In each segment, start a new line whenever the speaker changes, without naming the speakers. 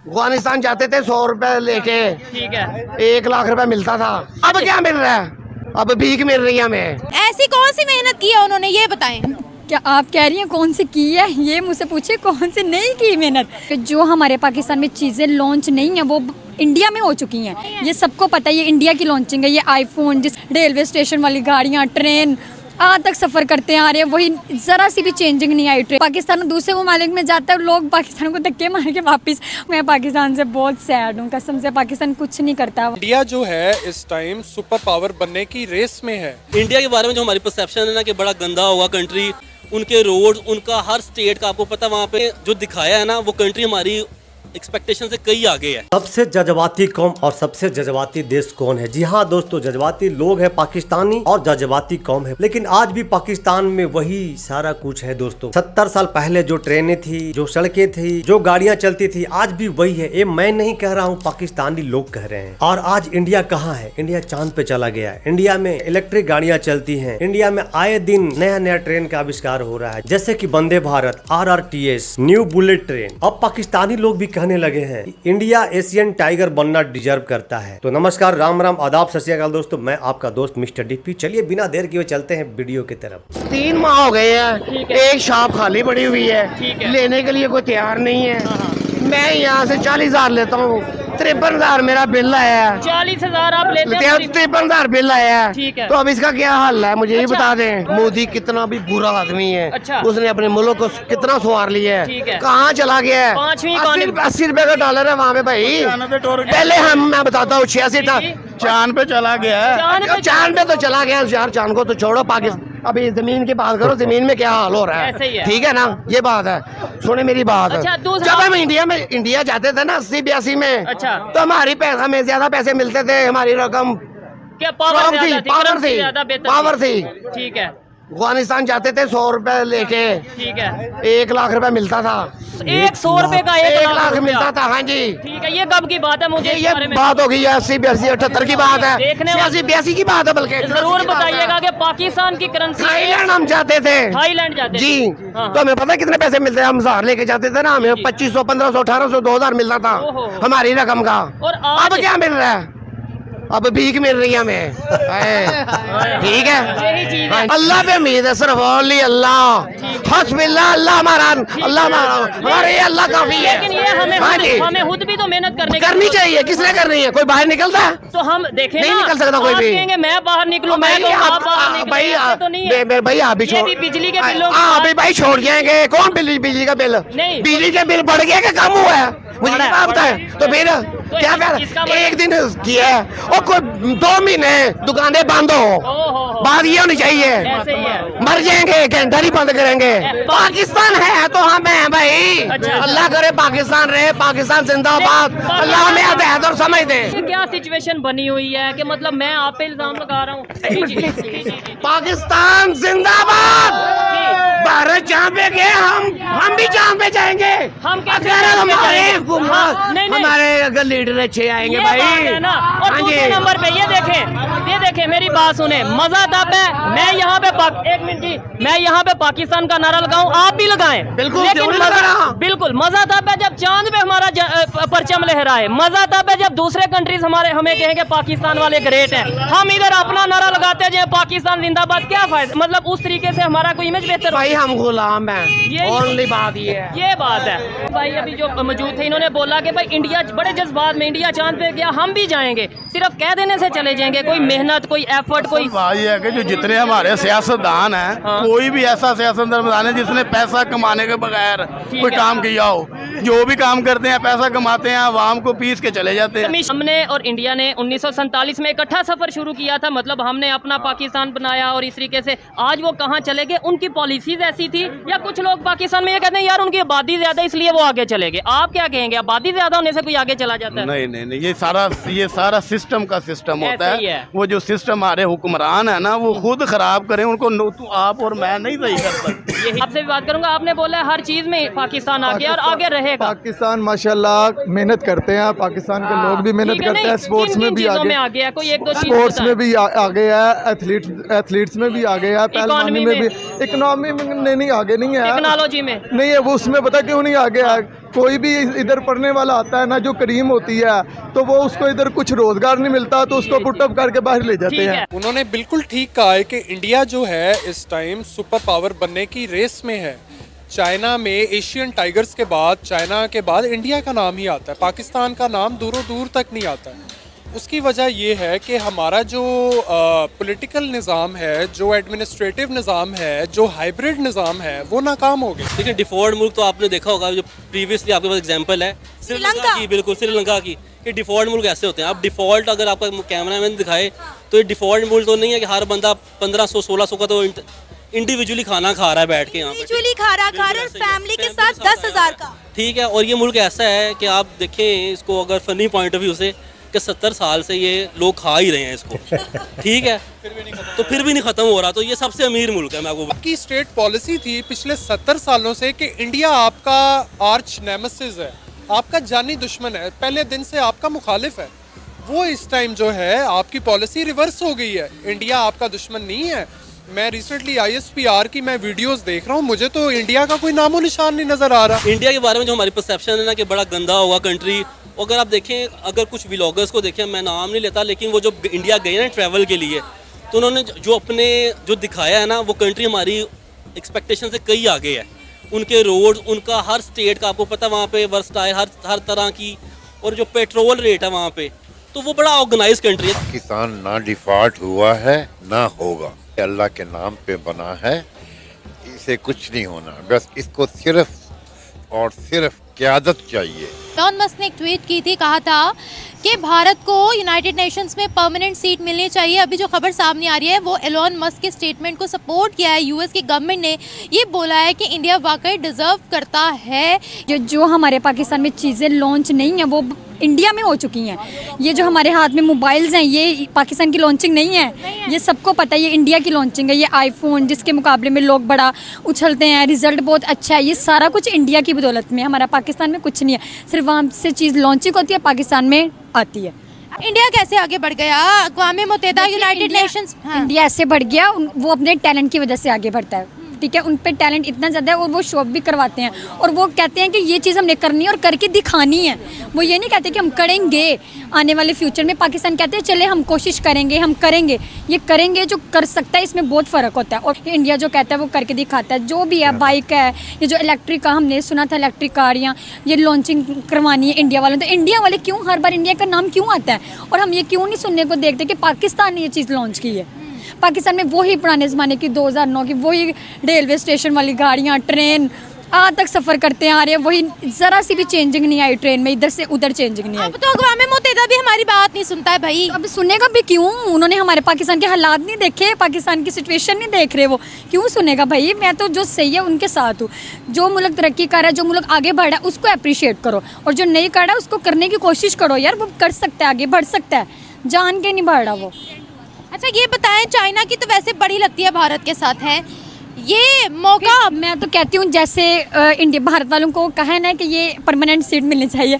अफगानिस्तान जाते थे 100 रुपए लेके,
ठीक है,
1 लाख रुपए मिलता था। अब क्या मिल रहा है? अब भीख मिल रही है हमें।
ऐसी कौन सी मेहनत की है उन्होंने, ये बताएं।
क्या आप कह रही हैं कौन सी की है? ये मुझसे पूछे कौन सी नहीं की मेहनत। जो हमारे पाकिस्तान में चीज़ें लॉन्च नहीं है वो इंडिया में हो चुकी हैं। ये सबको पता है, ये इंडिया की लॉन्चिंग है। ये आईफोन, जिस रेलवे स्टेशन वाली गाड़ियाँ, ट्रेन आज तक सफ़र करते आ रहे हैं, वही ज़रा सी भी चेंजिंग नहीं आई। ट्रेन पाकिस्तान दूसरे ममालिक में जाता है, लोग पाकिस्तान को धक्के मार के वापस। मैं पाकिस्तान से बहुत सैड हूँ, कसम से। पाकिस्तान कुछ नहीं करता।
इंडिया जो है इस टाइम सुपर पावर बनने की रेस में है।
इंडिया के बारे में जो हमारी परसेप्शन है ना कि बड़ा गंदा होगा कंट्री, उनके रोड, उनका हर स्टेट का आपको पता, वहाँ पे जो दिखाया है ना वो कंट्री हमारी एक्सपेक्टेशन से कई आगे है।
सबसे जज्बाती कौम और सबसे जज्बाती देश कौन है? जी हाँ दोस्तों, जज्बाती लोग है पाकिस्तानी और जज्बाती कौम है। लेकिन आज भी पाकिस्तान में वही सारा कुछ है दोस्तों। 70 साल पहले जो ट्रेनें थी, जो सड़कें थी, जो गाड़ियां चलती थी, आज भी वही है। ये मैं नहीं कह रहा हूँ, पाकिस्तानी लोग कह रहे हैं। और आज इंडिया कहाँ है? इंडिया चांद पे चला गया है। इंडिया में इलेक्ट्रिक गाड़ियां चलती है। इंडिया में आए दिन नया नया ट्रेन का आविष्कार हो रहा है, जैसे की Vande Bharat, RRTS, new bullet train. अब पाकिस्तानी लोग भी कहने लगे हैं इंडिया एशियन टाइगर बनना डिजर्व करता है। तो नमस्कार, राम राम, आदाब, सत श्री अकाल दोस्तों। मैं आपका दोस्त मिस्टर डीपी। चलिए बिना देर किए चलते हैं वीडियो की तरफ।
3 माह हो गए हैं, एक शॉप खाली पड़ी हुई है, लेने के लिए कोई तैयार नहीं है। मैं यहाँ से 40,000 लेता हूँ, 53,000 मेरा बिल आया है।
40,000 आप लेते हैं?
53,000 बिल आया है।
ठीक है।
तो अब इसका क्या हल है, मुझे ये बता दें। मोदी कितना भी बुरा आदमी है।
अच्छा।
उसने अपने मुल्क को कितना संवार लिया
ठीक
है,
है।
कहाँ चला गया है? 80 रुपए का डॉलर है वहाँ पे भाई। पहले मैं बताता हूँ 86
चांद पे चला गया है।
चांद पे तो चला गया यार, चांद को तो छोड़ो, पाकिस्तान अभी जमीन की बात करो, जमीन में क्या हाल हो रहा
ऐसे ही
है,
है।
ठीक है ना? ये बात है, सुने मेरी बात।
अच्छा,
जब हम इंडिया जाते थे ना 80-82 में,
अच्छा,
तो हमें ज्यादा पैसे मिलते थे, हमारी रकम
क्या पावर
पावर थी।
ठीक है।
अफगानिस्तान जाते थे 100 रुपए लेके,
ठीक है,
1 लाख रुपए मिलता था।
100 रुपए का
1 लाख मिलता था। हाँ जी,
ठीक है। ये कब की बात है? मुझे
ये बात होगी 80-82 78 की बात है,
देखने
86-82 की बात है। बल्कि
जरूर बताइएगा कि पाकिस्तान की करेंसी।
थाईलैंड हम जाते थे,
थाईलैंड जाते
जी।
हाँ।
तो हमें पता है कितने पैसे मिलते हैं? हम 1000 लेके जाते थे ना, हमें 2500, 1500, 1800, 2000 मिलता था हमारी रकम का।
और
अब क्या मिल रहा है? अब भीख मिल रही है हमें। ठीक है, अल्लाह पे उम्मीद है, सिर्फ ओनली अल्लाह। हस्बिल्लाह, अल्लाह हमारा, अल्लाह हमारे अल्लाह काफी है।
लेकिन ये हमें खुद भी तो मेहनत करनी
चाहिए। किसने करनी है? कोई बाहर निकलता है?
तो हम देखें,
नहीं निकल सकता कोई भी।
कहेंगे मैं बाहर निकलूं, मैं
भाई आप भी छोड़,
बिजली के बिलों
अभी भाई छोड़ जाएंगे। कौन बिजली का बिल?
नहीं,
बिजली का बिल बढ़ गया कि कम हुआ है? मुझे क्या पता है। तो फिर क्या कर, एक दिन किया है और कोई 2 महीने दुकानें बंद हो, बात ये होनी चाहिए। मर जाएंगे, कैंटर बंद करेंगे। पाकिस्तान है तो हम है भाई। अल्लाह करे पाकिस्तान रहे, पाकिस्तान जिंदाबाद। अल्लाह हमें हिदायत और समझ दे।
क्या सिचुएशन बनी हुई है कि मतलब मैं आप पे इल्जाम लगा रहा हूँ?
पाकिस्तान जिंदाबाद। भारत जहाँ पे गए हम भी जहाँ पे जाएंगे।
हम
हमारे अगर लीडर अच्छे आएंगे भाई
है ना। और दूसरे नंबर पे ये देखें, मेरी बात सुने। मजा तब है मैं यहाँ पे एक मिनट जी, मैं यहाँ पे पाकिस्तान का नारा लगाऊं, आप भी लगाएं।
बिल्कुल,
बिल्कुल मजा तब है जब चांद पे हमारा परचम लहराए। मजा तब है जब दूसरे कंट्रीज हमें कहेंगे पाकिस्तान वाले ग्रेट हैं। हम इधर अपना नारा लगाते हैं पाकिस्तान जिंदाबाद। क्या फायदा? मतलब उस तरीके से हमारा कोई इमेज बेहतर
भाई, हम गुलाम हैं। ये बात ये
बात है भाई। अभी जो मौजूद थे इन्होंने बोला कि भाई इंडिया बड़े जज्बात में, इंडिया चांद पे गया, हम भी जाएंगे। सिर्फ कह देने से चले जाएंगे? कोई मेहनत, कोई एफर्ट, कोई
बात ये है कि जो जितने हमारे सियासतदान हैं, कोई भी ऐसा सियासतदान है जिसने पैसा कमाने के बगैर कोई काम किया हो। जो भी काम करते हैं पैसा कमाते हैं, आवाम को पीस के चले जाते हैं।
हमने और इंडिया ने 1947 में इकट्ठा सफर शुरू किया था, मतलब हमने अपना पाकिस्तान बनाया। और इस तरीके से आज वो कहाँ चले गए? उनकी पॉलिसीज ऐसी थी। या कुछ लोग पाकिस्तान में ये कहते हैं यार उनकी आबादी ज्यादा इसलिए वो आगे चले गए। आप क्या कहेंगे? आबादी ज्यादा होने से कोई आगे चला जाता है?
नहीं, ये सारा सिस्टम का सिस्टम होता है। वो जो सिस्टम हमारे हुक्मरान है ना, वो खुद खराब करें, उनको आप और मैं नहीं सही कर सकते।
आपसे भी बात करूंगा। आपने बोला हर चीज में पाकिस्तान आगे और आगे रहेगा?
पाकिस्तान माशाल्लाह मेहनत करते हैं, पाकिस्तान के लोग भी मेहनत
ठीक है,
करते हैं,
नहीं,
स्पोर्ट्स
किन-किन
में भी
चीज़ों
आगे,
में आ गया? कोई एक दो चीज़
स्पोर्ट्स
बताएं।
में भी आगे है, एथलीट्स में भी आगे है, पहलवानी में भी, इकोनॉमी में नहीं आगे नहीं है,
टेक्नोलॉजी में
नहीं है वो, उसमें पता क्यों नहीं आगे है? कोई भी इधर पढ़ने वाला आता है ना, जो करीम होती है, तो वो उसको इधर कुछ रोजगार नहीं मिलता, तो उसको पुटअप करके बाहर ले जाते
ठीक
हैं।
है।
उन्होंने बिल्कुल ठीक कहा है कि इंडिया जो है इस टाइम सुपर पावर बनने की रेस में है। चाइना में एशियन टाइगर्स के बाद, चाइना के बाद इंडिया का नाम ही आता है, पाकिस्तान का नाम दूरों दूर तक नहीं आता है। उसकी वजह ये है कि हमारा जो पॉलिटिकल निज़ाम है, जो एडमिनिस्ट्रेटिव निज़ाम है, जो हाइब्रिड निज़ाम है, वो नाकाम हो गया।
देखिए डिफ़ॉल्ट मुल्क तो आपने देखा होगा, जो प्रीवियसली आपके पास एग्जांपल है श्रीलंका की, बिल्कुल श्रीलंका की, कि डिफ़ॉल्ट मुल्क ऐसे होते हैं। अब डिफ़ॉल्ट अगर आपका कैमरामैन दिखाए तो ये डिफ़ॉल्ट मुल्क तो नहीं है कि हर बंदा 1500-1600 का तो इंडिविजुअली खाना खा रहा है बैठ के यहाँ पे,
इंडिविजुअली खा रहा और फैमिली के साथ 10,000 का। ठीक
है। और ये मुल्क ऐसा है कि आप देखें इसको अगर फनी पॉइंट ऑफ व्यू से, कि 70 साल से ये लोग खा ही रहे हैं इसको, ठीक है, तो फिर भी नहीं खत्म हो रहा। तो ये सबसे अमीर मुल्क है। मैं आपको
आपकी स्टेट पॉलिसी थी पिछले 70 सालों से कि इंडिया आपका आर्च नेमेसिस है, आपका जानी दुश्मन है, पहले दिन से आपका मुखालिफ है। वो इस टाइम जो है आपकी पॉलिसी रिवर्स हो गई है, इंडिया आपका दुश्मन नहीं है। मैं रिसेंटली ISPR की मैं वीडियोस देख रहा हूँ, मुझे तो इंडिया का कोई नामो निशान नहीं नज़र आ रहा।
इंडिया के बारे में जो हमारी परसेप्शन है ना कि बड़ा गंदा होगा कंट्री, अगर आप देखें, अगर कुछ व्लॉगर्स को देखें, मैं नाम नहीं लेता, लेकिन वो जो इंडिया गए ना ट्रैवल के लिए, तो उन्होंने जो दिखाया है ना, वो कंट्री हमारी एक्सपेक्टेशन से कई आगे है। उनके रोड्स, उनका हर स्टेट का आपको पता है वहाँ पे वर्सटाइल हर तरह की, और जो पेट्रोल रेट है वहाँ पे, तो वो बड़ा ऑर्गेनाइज कंट्री है।
पाकिस्तान ना डिफॉल्ट हुआ है ना होगा, अल्लाह के नाम पे बना है, इसे कुछ नहीं होना, बस इसको सिर्फ और सिर्फ क़यादत चाहिए।
एलोन मस्क ने एक ट्वीट की थी, कहा था कि भारत को यूनाइटेड नेशंस में परमानेंट सीट मिलनी चाहिए। अभी जो खबर सामने आ रही है वो एलोन मस्क के स्टेटमेंट को सपोर्ट किया है। यूएस की गवर्नमेंट ने ये बोला है कि इंडिया वाकई डिजर्व करता है।
जो हमारे पाकिस्तान में चीज़ें लॉन्च नहीं है वो इंडिया में हो चुकी हैं। ये जो हमारे हाथ में मोबाइल्स हैं ये पाकिस्तान की लॉन्चिंग नहीं है, ये सबको पता है, ये इंडिया की लॉन्चिंग है। ये आईफोन जिसके मुकाबले में लोग बड़ा उछलते हैं, रिजल्ट बहुत अच्छा है, ये सारा कुछ इंडिया की बदौलत में। हमारा पाकिस्तान में कुछ नहीं है, सिर्फ वहाँ से चीज़ लॉन्चिंग होती है, पाकिस्तान में आती है।
इंडिया कैसे आगे बढ़ गया? अक़वाम मुत्तहिदा, यूनाइटेड नेशंस,
इंडिया ऐसे बढ़ गया, वो अपने टैलेंट की वजह से आगे बढ़ता है, ठीक है। उन पे टैलेंट इतना ज़्यादा है और वो शो भी करवाते हैं, और वो कहते हैं कि ये चीज़ हमने करनी है और करके दिखानी है। वो ये नहीं कहते कि हम करेंगे आने वाले फ्यूचर में। पाकिस्तान कहते हैं चले हम कोशिश करेंगे, हम करेंगे। ये करेंगे जो कर सकता है, इसमें बहुत फ़र्क होता है। और इंडिया जो कहता है वो करके दिखाता है। जो भी है, बाइक है, ये जो इलेक्ट्रिक का हमने सुना था, इलेक्ट्रिक कार या ये लॉन्चिंग करवानी है इंडिया वालों, तो इंडिया वाले क्यों हर बार इंडिया का नाम क्यों आता है? और हम ये क्यों नहीं सुनने को देखते कि पाकिस्तान ने ये चीज़ लॉन्च की है। पाकिस्तान में वही पुराने ज़माने की 2009 की वही रेलवे स्टेशन वाली गाड़ियाँ, ट्रेन आज तक सफ़र करते आ रहे हैं, वही ज़रा सी भी चेंजिंग नहीं आई ट्रेन में, इधर से उधर चेंजिंग नहीं आई।
अब तो अक़वाम मुत्तहिदा भी हमारी बात नहीं सुनता है भाई।
अब सुनेगा भी क्यों? उन्होंने हमारे पाकिस्तान के हालात नहीं देखे, पाकिस्तान की सिचुएशन नहीं देख रहे, वो क्यों सुनेगा भाई? मैं तो जो सही है उनके साथ हूँ। जो मुल्क तरक्की कर रहा है, जो मुल्क आगे बढ़ रहा है, उसको अप्रिशिएट करो, और जो नहीं कर रहा है उसको करने की कोशिश करो। यार वो कर सकता है, आगे बढ़ सकता है, जान के नहीं बढ़ रहा वो।
अच्छा ये बताएं, चाइना की तो वैसे बड़ी लगती है भारत के साथ, है ये मौका?
मैं तो कहती हूँ जैसे इंडिया भारत वालों को कहा है ना कि ये परमानेंट सीट मिलनी चाहिए,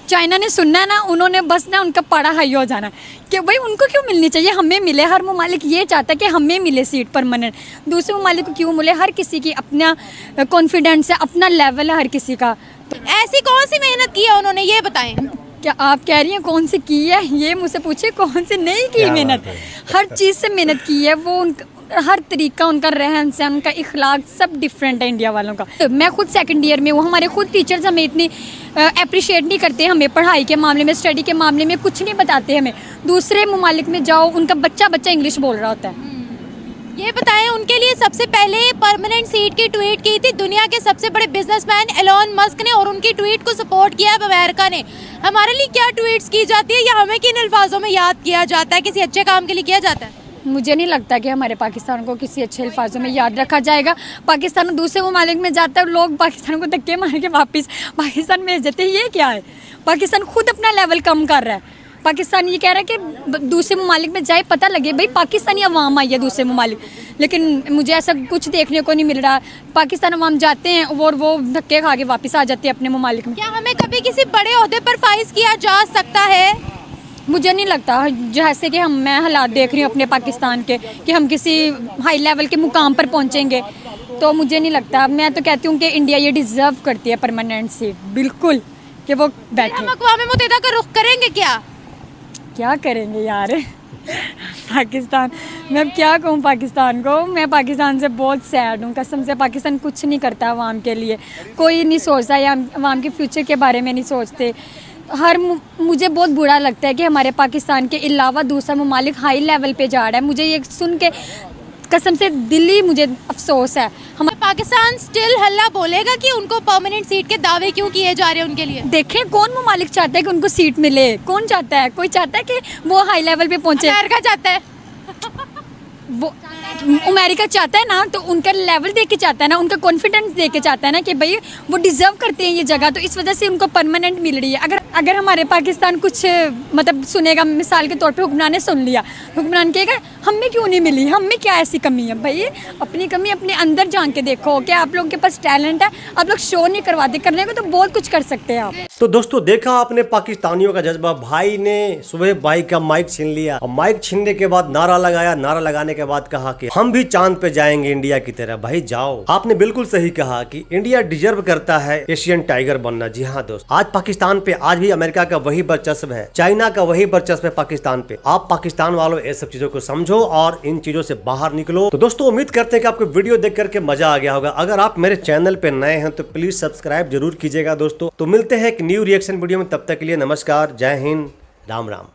चाइना ने सुनना है ना, उन्होंने बस ना उनका पारा हाई हो जाना कि भाई उनको क्यों मिलनी चाहिए, हमें मिले। हर ममालिक ये चाहता है कि हमें मिले सीट परमानेंट, दूसरे ममालिक को क्यों मिले? हर किसी की अपना कॉन्फिडेंस है, अपना लेवल है हर किसी का।
ऐसी कौन सी मेहनत की है उन्होंने, ये बताएं।
क्या आप कह रही हैं कौन सी की है? ये मुझसे पूछे कौन सी नहीं की मेहनत। हर चीज़ से मेहनत की है वो, हर तरीका, उनका रहन सहन, उनका इखलाक सब डिफरेंट है इंडिया वालों का। तो मैं खुद सेकंड ईयर में हूँ, हमारे खुद टीचर्स हमें इतनी अप्रिशिएट नहीं करते, हमें पढ़ाई के मामले में, स्टडी के मामले में कुछ नहीं बताते हमें। दूसरे ममालिक में जाओ, उनका बच्चा इंग्लिश बोल रहा होता है।
ये बताएं, उनके लिए सबसे पहले परमानेंट सीट की ट्वीट की थी दुनिया के सबसे बड़े बिजनेसमैन एलोन मस्क ने, और उनकी ट्वीट को सपोर्ट किया अमेरिका ने। हमारे लिए क्या ट्वीट्स की जाती है या हमें किन अल्फाजों में याद किया जाता है? किसी अच्छे काम के लिए किया जाता है?
मुझे नहीं लगता कि हमारे पाकिस्तान को किसी अच्छे अल्फाजों में याद रखा जाएगा। पाकिस्तान दूसरे ममालिक में जाता है, लोग पाकिस्तान को धक्के मार के वापस पाकिस्तान भेज देते हैं। ये क्या है? पाकिस्तान खुद अपना लेवल कम कर रहा है। पाकिस्तान ये कह रहा है कि दूसरे ममालिक में जाए, पता लगे भाई पाकिस्तानी अवाम आई है दूसरे ममालिक, लेकिन मुझे ऐसा कुछ देखने को नहीं मिल रहा। पाकिस्तान अवाम जाते हैं और वो धक्के खा के वापस आ जाते हैं अपने ममालिक में।
क्या हमें कभी किसी बड़े ओहदे पर फाइज किया जा सकता है?
मुझे नहीं लगता, जैसे कि मैं हालात देख रही हूँ अपने पाकिस्तान के, कि हम किसी हाई लेवल के मुकाम पर पहुँचेंगे, तो मुझे नहीं लगता। मैं तो कहती हूँ कि इंडिया ये डिज़र्व करती है परमानेंट सीट, बिल्कुल, कि वो बैठे।
हम अक़वाम मुत्तहिदा का रुख करेंगे
क्या करेंगे यार पाकिस्तान, मैं अब क्या कहूँ पाकिस्तान को। मैं पाकिस्तान से बहुत सैड हूँ, कसम से। पाकिस्तान कुछ नहीं करता अवाम के लिए, कोई नहीं सोचता, या अवाम के फ्यूचर के बारे में नहीं सोचते। मुझे बहुत बुरा लगता है कि हमारे पाकिस्तान के अलावा दूसरा ममालिक हाई लेवल पे जा रहा है। मुझे ये सुन के कसम से दिली मुझे अफसोस है।
हमारा पाकिस्तान स्टिल हल्ला बोलेगा कि उनको परमानेंट सीट के दावे क्यों किए जा रहे हैं उनके लिए?
देखें कौन ममालिक चाहता है कि उनको सीट मिले, कौन चाहता है? कोई चाहता है कि वो हाई लेवल पे पहुंचे?
अमेरिका चाहता है
वो अमेरिका चाहता है ना, तो उनका लेवल देख के चाहता है ना, उनका कॉन्फिडेंस देख के चाहता है ना कि भाई वो डिज़र्व करते हैं ये जगह, तो इस वजह से उनको परमानेंट मिल रही है। अगर हमारे पाकिस्तान कुछ मतलब सुनेगा, मिसाल के तौर पे हुक्मरान ने सुन लिया, हुक्मरान कहेगा हमें क्यों नहीं मिली, हमें क्या ऐसी कमी है? भाई अपनी कमी अपने अंदर झांक के देखो, क्या आप लोगों के पास टैलेंट है? आप लोग शो नहीं करवाते, करने को तो बहुत कुछ कर सकते हैं आप।
तो दोस्तों देखा आपने पाकिस्तानियों का जज्बा। भाई ने सुबह भाई का माइक छीन लिया, और माइक छीनने के बाद नारा लगाया, नारा लगाने के बाद कहा कि हम भी चांद पे जाएंगे इंडिया की तरह। भाई जाओ, आपने बिल्कुल सही कहा कि इंडिया डिजर्व करता है एशियन टाइगर बनना। जी हाँ दोस्त, आज पाकिस्तान पे आज भी अमेरिका का वही वर्चस्व है, चाइना का वही वर्चस्व है पाकिस्तान पे। आप पाकिस्तान वालों ये सब चीजों को समझो और इन चीजों से बाहर निकलो। तो दोस्तों उम्मीद करते हैं कि आपको वीडियो देख करके मजा आ गया होगा। अगर आप मेरे चैनल पे नए हैं तो प्लीज सब्सक्राइब जरूर कीजिएगा दोस्तों। तो मिलते हैं एक न्यू रिएक्शन वीडियो में, तब तक के लिए नमस्कार, जय हिंद, राम राम।